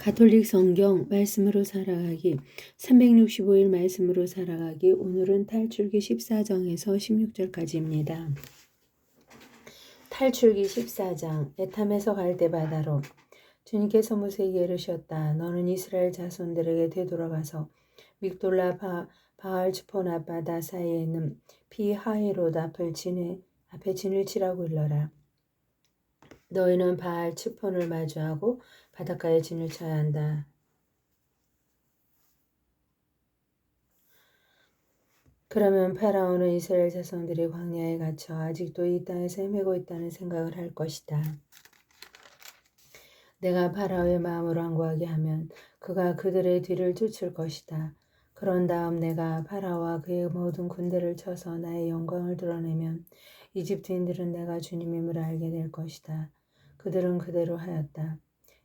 가톨릭 성경 말씀으로 살아가기 365일 말씀으로 살아가기. 오늘은 탈출기 14장에서 16절까지입니다. 탈출기 14장. 에탐에서 갈대 바다로. 주님께서 모세에게 이르셨다. 너는 이스라엘 자손들에게 되돌아가서 믹돌라 바알 츠폰 앞바다 사이에 있는 피하히롯 앞에 진을 치라고 일러라. 너희는 바알 츠폰을 마주하고 바닷가에 진을 쳐야 한다. 그러면 파라오는 이스라엘 자손들이 광야에 갇혀 아직도 이 땅에서 헤매고 있다는 생각을 할 것이다. 내가 파라오의 마음을 완고하게 하면 그가 그들의 뒤를 쫓을 것이다. 그런 다음 내가 파라오와 그의 모든 군대를 쳐서 나의 영광을 드러내면 이집트인들은 내가 주님임을 알게 될 것이다. 그들은 그대로 하였다.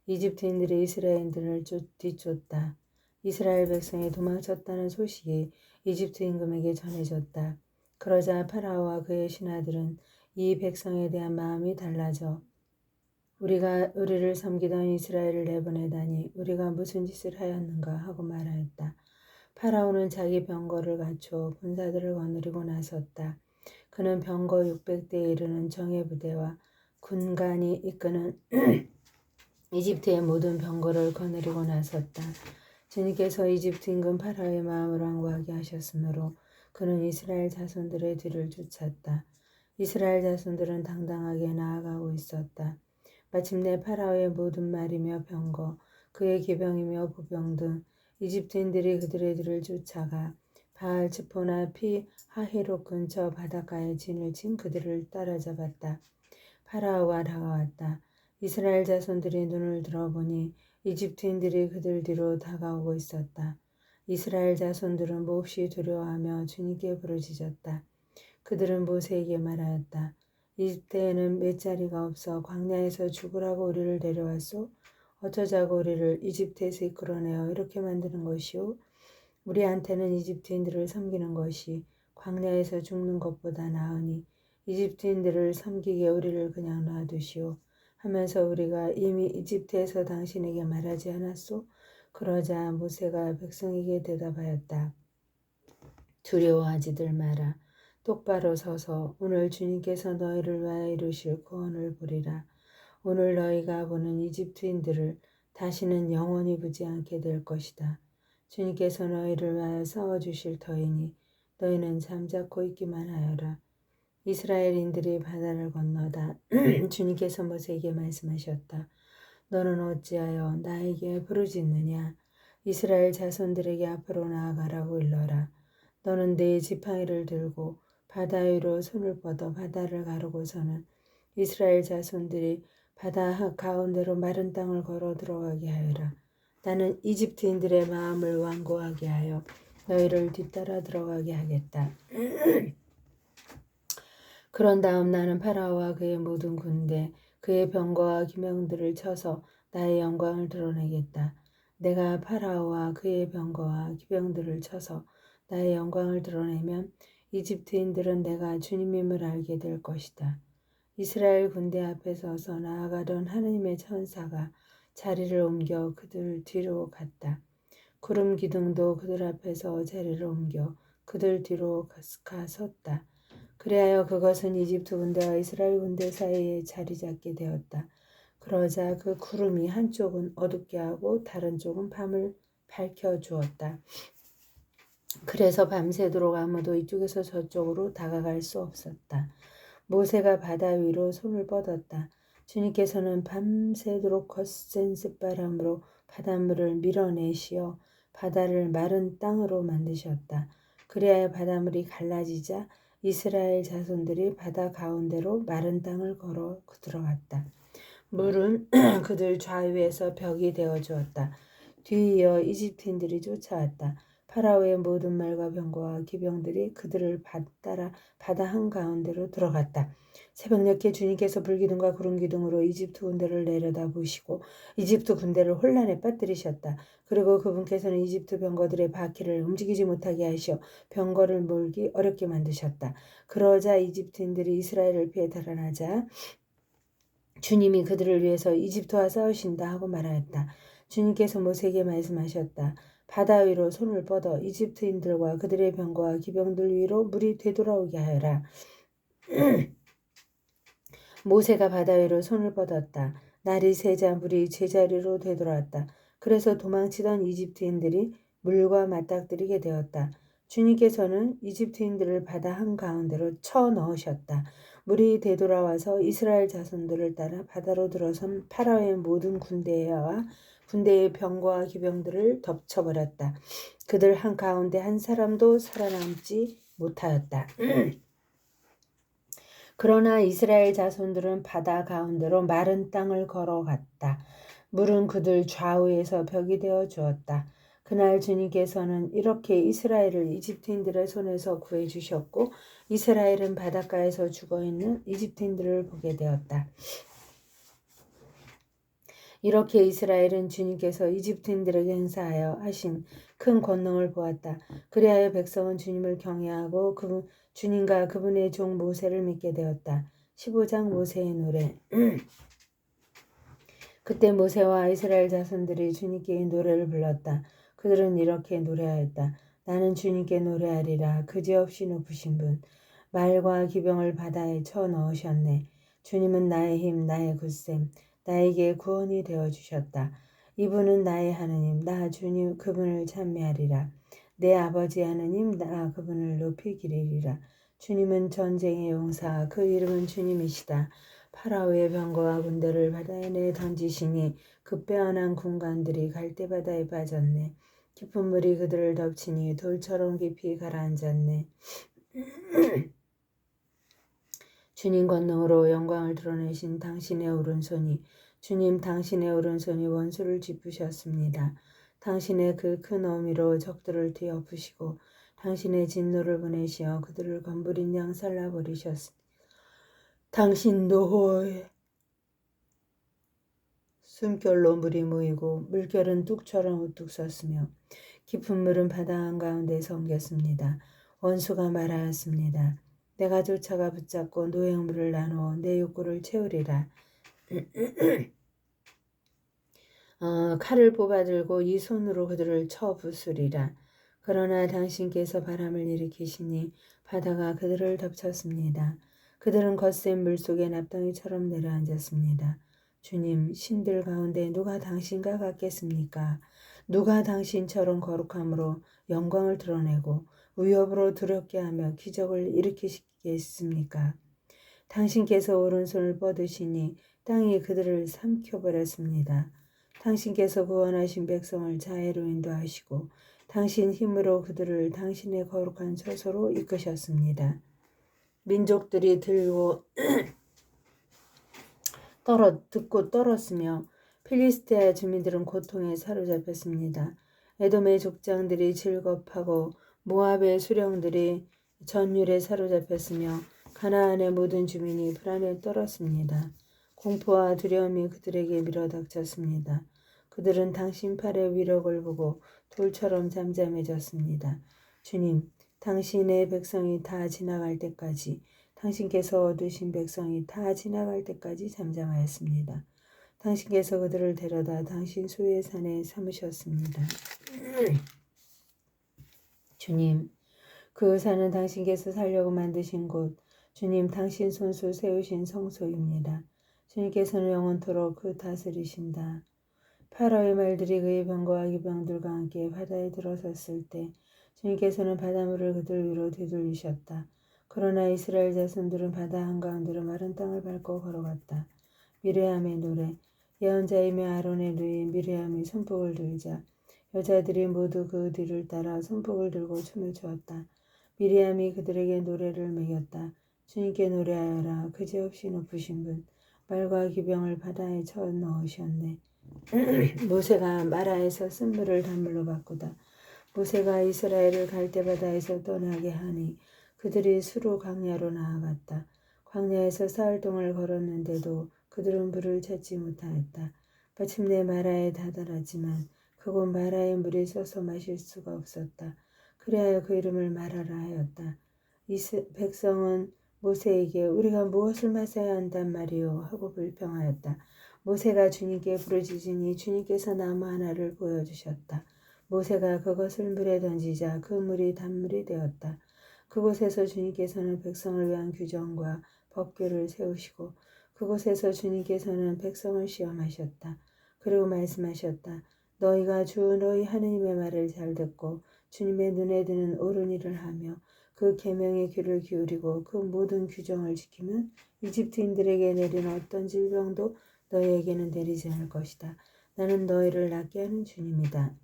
이집트인들이 이스라엘인들을 뒤쫓다. 이스라엘 백성이 도망쳤다는 소식이 이집트 임금에게 전해졌다. 그러자 파라오와 그의 신하들은 이 백성에 대한 마음이 달라져 우리를 섬기던 이스라엘을 내보내다니 우리가 무슨 짓을 하였는가 하고 말하였다. 파라오는 자기 병거를 갖춰 군사들을 거느리고 나섰다. 그는 병거 600대에 이르는 정예부대와 군관이 이끄는 이집트의 모든 병거를 거느리고 나섰다. 주님께서 이집트 임금 파라오의 마음을 완고하게 하셨으므로 그는 이스라엘 자손들의 뒤를 쫓았다. 이스라엘 자손들은 당당하게 나아가고 있었다. 마침내 파라오의 모든 말이며 병거, 그의 기병이며 부병 등 이집트인들이 그들의 뒤를 쫓아가 바알 츠포나 피 하히롯 근처 바닷가에 진을 친 그들을 따라잡았다. 파라오가 다가왔다. 이스라엘 자손들이 눈을 들어보니 이집트인들이 그들 뒤로 다가오고 있었다. 이스라엘 자손들은 몹시 두려워하며 주님께 부르짖었다. 그들은 모세에게 말하였다. 이집트에는 맷자리가 없어 광야에서 죽으라고 우리를 데려왔소? 어쩌자고 우리를 이집트에서 이끌어내어 이렇게 만드는 것이오? 우리한테는 이집트인들을 섬기는 것이 광야에서 죽는 것보다 나으니 이집트인들을 섬기게 우리를 그냥 놔두시오. 하면서 우리가 이미 이집트에서 당신에게 말하지 않았소? 그러자 모세가 백성에게 대답하였다. 두려워하지들 마라. 똑바로 서서 오늘 주님께서 너희를 위하여 이루실 구원을 보리라. 오늘 너희가 보는 이집트인들을 다시는 영원히 보지 않게 될 것이다. 주님께서 너희를 위하여 싸워주실 터이니 너희는 잠자코 있기만 하여라. 이스라엘인들이 바다를 건너다 주님께서 모세에게 말씀하셨다. 너는 어찌하여 나에게 부르짖느냐? 이스라엘 자손들에게 앞으로 나아가라고 일러라. 너는 네 지팡이를 들고 바다 위로 손을 뻗어 바다를 가르고서는 이스라엘 자손들이 바다 가운데로 마른 땅을 걸어 들어가게 하여라. 나는 이집트인들의 마음을 완고하게 하여 너희를 뒤따라 들어가게 하겠다. 그런 다음 나는 파라오와 그의 모든 군대, 그의 병거와 기명들을 쳐서 나의 영광을 드러내겠다. 내가 파라오와 그의 병거와 기병들을 쳐서 나의 영광을 드러내면 이집트인들은 내가 주님임을 알게 될 것이다. 이스라엘 군대 앞에 서서 나아가던 하느님의 천사가 자리를 옮겨 그들 뒤로 갔다. 구름 기둥도 그들 앞에서 자리를 옮겨 그들 뒤로 섰다. 그리하여 그것은 이집트 군대와 이스라엘 군대 사이에 자리 잡게 되었다. 그러자 그 구름이 한쪽은 어둡게 하고 다른 쪽은 밤을 밝혀주었다. 그래서 밤새도록 아무도 이쪽에서 저쪽으로 다가갈 수 없었다. 모세가 바다 위로 손을 뻗었다. 주님께서는 밤새도록 거센 습바람으로 바닷물을 밀어내시어 바다를 마른 땅으로 만드셨다. 그리하여 바닷물이 갈라지자 이스라엘 자손들이 바다 가운데로 마른 땅을 걸어 들어갔다. 물은 그들 좌우에서 벽이 되어 주었다. 뒤이어 이집트인들이 쫓아왔다. 파라오의 모든 말과 병거와 기병들이 그들을 따라 바다 한가운데로 들어갔다. 새벽녘에 주님께서 불기둥과 구름기둥으로 이집트 군대를 내려다보시고 이집트 군대를 혼란에 빠뜨리셨다. 그리고 그분께서는 이집트 병거들의 바퀴를 움직이지 못하게 하시어 병거를 몰기 어렵게 만드셨다. 그러자 이집트인들이 이스라엘을 피해 달아나자 주님이 그들을 위해서 이집트와 싸우신다 하고 말하였다. 주님께서 모세에게 말씀하셨다. 바다 위로 손을 뻗어 이집트인들과 그들의 병거와 기병들 위로 물이 되돌아오게 하여라. 모세가 바다 위로 손을 뻗었다. 날이 새자 물이 제자리로 되돌아왔다. 그래서 도망치던 이집트인들이 물과 맞닥뜨리게 되었다. 주님께서는 이집트인들을 바다 한가운데로 쳐 넣으셨다. 물이 되돌아와서 이스라엘 자손들을 따라 바다로 들어선 파라오의 모든 군대와 군대의 병거와 기병들을 덮쳐버렸다. 그들 한가운데 한 사람도 살아남지 못하였다. 그러나 이스라엘 자손들은 바다 가운데로 마른 땅을 걸어갔다. 물은 그들 좌우에서 벽이 되어 주었다. 그날 주님께서는 이렇게 이스라엘을 이집트인들의 손에서 구해주셨고 이스라엘은 바닷가에서 죽어있는 이집트인들을 보게 되었다. 이렇게 이스라엘은 주님께서 이집트인들에게 행사하여 하신 큰 권능을 보았다. 그리하여 백성은 주님을 경외하고 주님과 그분의 종 모세를 믿게 되었다. 15장 모세의 노래. 그때 모세와 이스라엘 자손들이 주님께 노래를 불렀다. 그들은 이렇게 노래하였다. 나는 주님께 노래하리라. 그지없이 높으신 분. 말과 기병을 바다에 쳐 넣으셨네. 주님은 나의 힘, 나의 굳셈, 나에게 구원이 되어주셨다. 이분은 나의 하느님, 나 주님 그분을 찬미하리라. 내 아버지 하느님, 나 그분을 높이 기리리라. 주님은 전쟁의 용사, 그 이름은 주님이시다. 파라오의 병거와 군대를 바다에 내 던지시니 그 빼어난 군관들이 갈대바다에 빠졌네. 깊은 물이 그들을 덮치니 돌처럼 깊이 가라앉았네. 주님 권능으로 영광을 드러내신 당신의 오른손이 주님 당신의 오른손이 원수를 짚으셨습니다. 당신의 그 큰 어미로 적들을 뒤엎으시고 당신의 진노를 보내시어 그들을 검부린 양 살라버리셨습니다. 당신 노호에 숨결로 물이 모이고 물결은 뚝처럼 우뚝 섰으며 깊은 물은 바다 한가운데 잠겼습니다. 원수가 말하였습니다. 내가 쫓아가 붙잡고 노획물을 나누어 내 욕구를 채우리라. 칼을 뽑아들고 이 손으로 그들을 쳐 부수리라. 그러나 당신께서 바람을 일으키시니 바다가 그들을 덮쳤습니다. 그들은 거센 물속에 납덩이처럼 내려앉았습니다. 주님, 신들 가운데 누가 당신과 같겠습니까? 누가 당신처럼 거룩함으로 영광을 드러내고 위협으로 두렵게 하며 기적을 일으키시겠습니까? 당신께서 오른손을 뻗으시니 땅이 그들을 삼켜버렸습니다. 당신께서 구원하신 백성을 자애로 인도하시고 당신 힘으로 그들을 당신의 거룩한 처소로 이끄셨습니다. 민족들이 듣고 떨었으며 필리스테아 주민들은 고통에 사로잡혔습니다. 에돔의 족장들이 즐겁하고 모압의 수령들이 전율에 사로잡혔으며 가나안의 모든 주민이 불안에 떨었습니다. 공포와 두려움이 그들에게 밀어닥쳤습니다. 그들은 당신 팔의 위력을 보고 돌처럼 잠잠해졌습니다. 주님, 당신의 백성이 다 지나갈 때까지 당신께서 얻으신 백성이 다 지나갈 때까지 잠잠하였습니다. 당신께서 그들을 데려다 당신 소유의 산에 삼으셨습니다. 주님, 그 산은 당신께서 살려고 만드신 곳, 주님 당신 손수 세우신 성소입니다. 주님께서는 영원토록 그 다스리신다. 파라오의 말들이 그의 병거와 기병들과 함께 바다에 들어섰을 때 주님께서는 바닷물을 그들 위로 되돌리셨다. 그러나 이스라엘 자손들은 바다 한가운데로 마른 땅을 밟고 걸어갔다. 미르암의 노래. 예언자이며 아론의 누이 미르암이 손목을 들자 여자들이 모두 그 뒤를 따라 손목을 들고 춤을 추었다. 미리암이 그들에게 노래를 매겼다. 주님께 노래하여라. 그지없이 높으신 분. 말과 기병을 바다에 쳐 넣으셨네. 모세가 마라에서 쓴물을 단물로 바꾸다. 모세가 이스라엘을 갈대바다에서 떠나게 하니 그들이 수루 광야로 나아갔다. 광야에서 사흘 동안 걸었는데도 그들은 물을 찾지 못하였다. 마침내 마라에 다다랐지만 그곳 마라의 물이 써서 마실 수가 없었다. 그리하여 그 이름을 마라라 하였다. 백성은 모세에게 우리가 무엇을 마셔야 한단 말이오 하고 불평하였다. 모세가 주님께 부르짖으니 주님께서 나무 하나를 보여주셨다. 모세가 그것을 물에 던지자 그 물이 단물이 되었다. 그곳에서 주님께서는 백성을 위한 규정과 법규를 세우시고 그곳에서 주님께서는 백성을 시험하셨다. 그리고 말씀하셨다. 너희가 주 너희 하느님의 말을 잘 듣고 주님의 눈에 드는 옳은 일을 하며 그 계명에 귀를 기울이고 그 모든 규정을 지키면 이집트인들에게 내린 어떤 질병도 너희에게는 내리지 않을 것이다. 나는 너희를 낫게 하는 주님이다.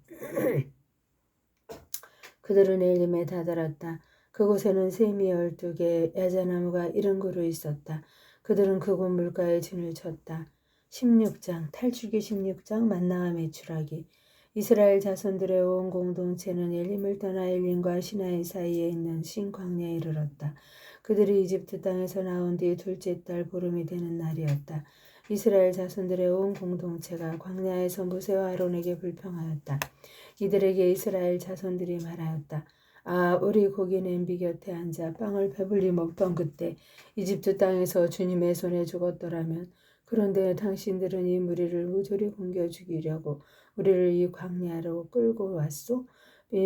그들은 엘림에 다다랐다. 그곳에는 샘이 12개, 야자나무가 70그루 있었다. 그들은 그곳 물가에 진을 쳤다. 16장 탈출기 16장 만나와 메추라기. 이스라엘 자손들의 온 공동체는 엘림을 떠나 엘림과 시나이 사이에 있는 신광야에 이르렀다. 그들이 이집트 땅에서 나온 뒤 둘째 달 보름이 되는 날이었다. 이스라엘 자손들의 온 공동체가 광야에서 모세와 아론에게 불평하였다. 이들에게 이스라엘 자손들이 말하였다. 아, 우리 고기 냄비 곁에 앉아 빵을 배불리 먹던 그때 이집트 땅에서 주님의 손에 죽었더라면 그런데 당신들은 이 무리를 모조리 굶겨 죽이려고 우리를 이 광야로 끌고 왔소?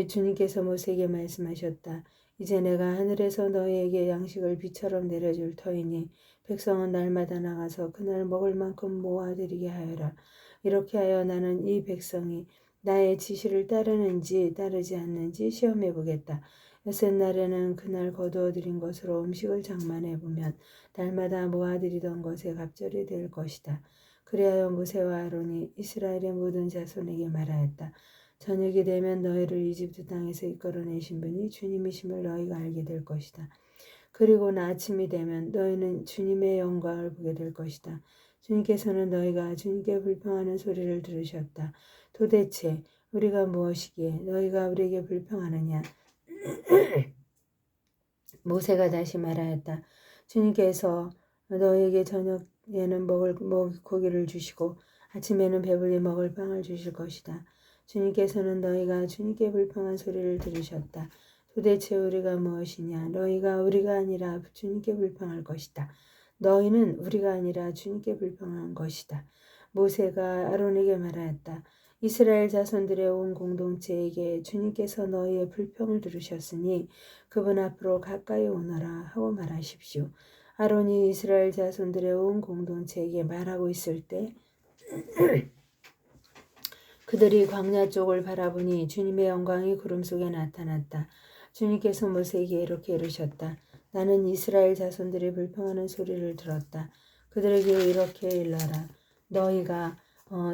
주님께서 모세에게 말씀하셨다. 이제 내가 하늘에서 너희에게 양식을 비처럼 내려줄 터이니 백성은 날마다 나가서 그날 먹을 만큼 모아들이게 하여라. 이렇게 하여 나는 이 백성이 나의 지시를 따르는지 따르지 않는지 시험해 보겠다. 여섯날에는 그날 거두어들인 것으로 음식을 장만해 보면 날마다 모아들이던 것에 갑절이 될 것이다. 그리하여 모세와 아론이 이스라엘의 모든 자손에게 말하였다. 저녁이 되면 너희를 이집트 땅에서 이끌어내신 분이 주님이심을 너희가 알게 될 것이다. 그리고 아침이 되면 너희는 주님의 영광을 보게 될 것이다. 주님께서는 너희가 주님께 불평하는 소리를 들으셨다. 도대체 우리가 무엇이기에 너희가 우리에게 불평하느냐? 모세가 다시 말하였다. 주님께서 너희에게 저녁에는 먹을 고기를 주시고 아침에는 배불리 먹을 빵을 주실 것이다. 주님께서는 너희가 주님께 불평한 소리를 들으셨다. 도대체 우리가 무엇이냐? 너희가 우리가 아니라 주님께 불평할 것이다. 너희는 우리가 아니라 주님께 불평한 것이다. 모세가 아론에게 말하였다. 이스라엘 자손들의 온 공동체에게 주님께서 너희의 불평을 들으셨으니 그분 앞으로 가까이 오너라 하고 말하십시오. 아론이 이스라엘 자손들의 온 공동체에게 말하고 있을 때 그들이 광야 쪽을 바라보니 주님의 영광이 구름 속에 나타났다. 주님께서 모세에게 이렇게 이르셨다. 나는 이스라엘 자손들이 불평하는 소리를 들었다. 그들에게 이렇게 일러라. 너희가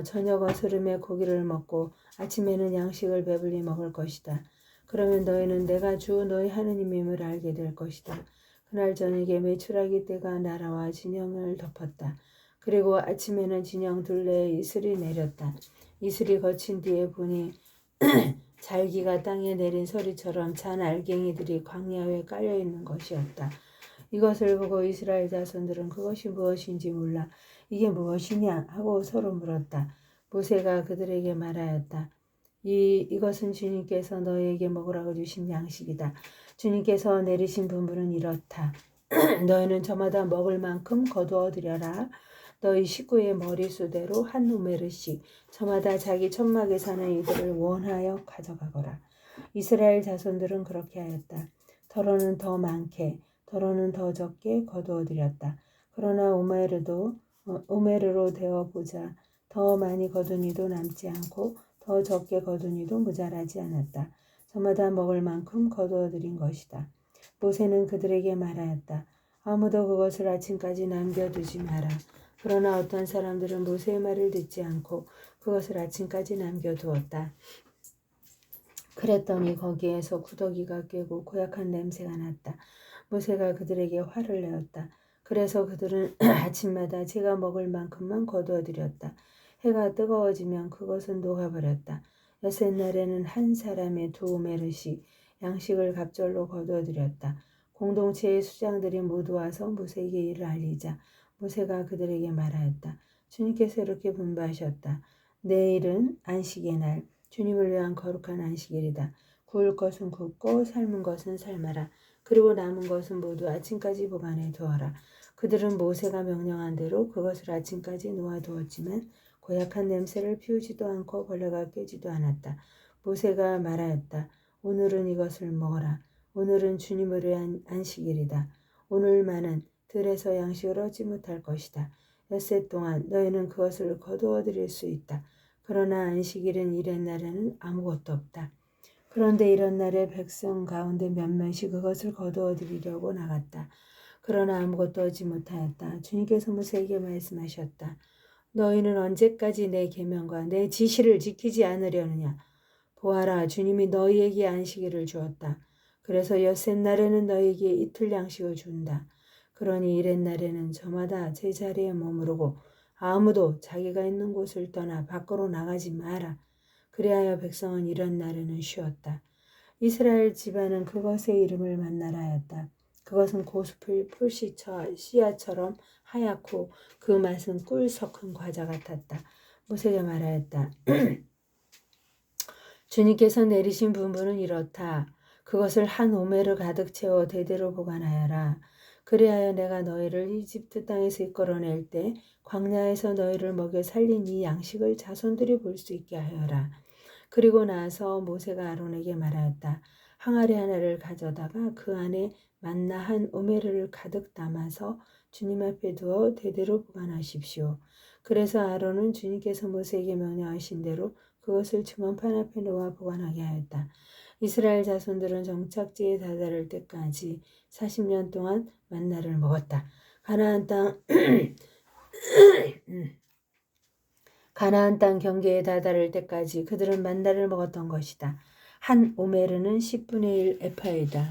저녁 어스름에 고기를 먹고 아침에는 양식을 배불리 먹을 것이다. 그러면 너희는 내가 주 너희 하느님임을 알게 될 것이다. 그날 저녁에 메추라기 떼가 나라와 진영을 덮었다. 그리고 아침에는 진영 둘레에 이슬이 내렸다. 이슬이 거친 뒤에 보니 잘기가 땅에 내린 소리처럼 잔 알갱이들이 광야에 깔려있는 것이었다. 이것을 보고 이스라엘 자손들은 그것이 무엇인지 몰라 이게 무엇이냐 하고 서로 물었다. 모세가 그들에게 말하였다. 이것은 주님께서 너희에게 먹으라고 주신 양식이다. 주님께서 내리신 분부는 이렇다. 너희는 저마다 먹을 만큼 거두어들여라. 너희 식구의 머리수대로 한 오메르씩 저마다 자기 천막에 사는 이들을 원하여 가져가거라. 이스라엘 자손들은 그렇게 하였다. 더러는 더 많게 더러는 더 적게 거두어들였다. 그러나 오메르로 되어보자. 더 많이 거둔 이도 남지 않고 더 적게 거둔 이도 모자라지 않았다. 저마다 먹을 만큼 거두어들인 것이다. 모세는 그들에게 말하였다. 아무도 그것을 아침까지 남겨두지 마라. 그러나 어떤 사람들은 모세의 말을 듣지 않고 그것을 아침까지 남겨두었다. 그랬더니 거기에서 구더기가 꿰고 고약한 냄새가 났다. 모세가 그들에게 화를 내었다. 그래서 그들은 아침마다 제가 먹을 만큼만 거두어들였다. 해가 뜨거워지면 그것은 녹아버렸다. 여섯날에는 한 사람의 2오메르씩 양식을 갑절로 거두어들였다. 공동체의 수장들이 모두 와서 모세에게 이를 알리자 모세가 그들에게 말하였다. 주님께서 이렇게 분부하셨다. 내일은 안식의 날, 주님을 위한 거룩한 안식일이다. 구울 것은 굽고 삶은 것은 삶아라. 그리고 남은 것은 모두 아침까지 보관해 두어라. 그들은 모세가 명령한 대로 그것을 아침까지 놓아두었지만 고약한 냄새를 피우지도 않고 벌레가 꿰지도 않았다. 모세가 말하였다. 오늘은 이것을 먹어라. 오늘은 주님을 위한 안식일이다. 오늘만은 들에서 양식을 얻지 못할 것이다. 엿새 동안 너희는 그것을 거두어 드릴 수 있다. 그러나 안식일은 일의 날에는 아무것도 없다. 그런데 이런 날에 백성 가운데 몇몇이 그것을 거두어 드리려고 나갔다. 그러나 아무것도 얻지 못하였다. 주님께서 모세에게 말씀하셨다. 너희는 언제까지 내 계명과 내 지시를 지키지 않으려느냐. 보아라, 주님이 너희에게 안식일을 주었다. 그래서 엿새 날에는 너희에게 이틀 양식을 준다. 그러니 이렛 날에는 저마다 제자리에 머무르고 아무도 자기가 있는 곳을 떠나 밖으로 나가지 마라. 그리하여 백성은 이런 날에는 쉬었다. 이스라엘 집안은 그것의 이름을 만나라 하였다. 그것은 고수풀 씨앗처럼 하얗고 그 맛은 꿀 섞은 과자 같았다. 모세가 말하였다. 주님께서 내리신 분부는 이렇다. 그것을 한 오멜을 가득 채워 대대로 보관하여라. 그리하여 내가 너희를 이집트 땅에서 이끌어낼 때 광야에서 너희를 먹여 살린 이 양식을 자손들이 볼 수 있게 하여라. 그리고 나서 모세가 아론에게 말하였다. 항아리 하나를 가져다가 그 안에 만나 한 오멜을 가득 담아서 주님 앞에 두어 대대로 보관하십시오. 그래서 아론은 주님께서 모세에게 명령하신 대로 그것을 증언판 앞에 놓아 보관하게 하였다. 이스라엘 자손들은 정착지에 다다를 때까지 40년 동안 만나를 먹었다. 가나안 땅 경계에 다다를 때까지 그들은 만나를 먹었던 것이다. 한 오메르는 10분의 1 에파이다.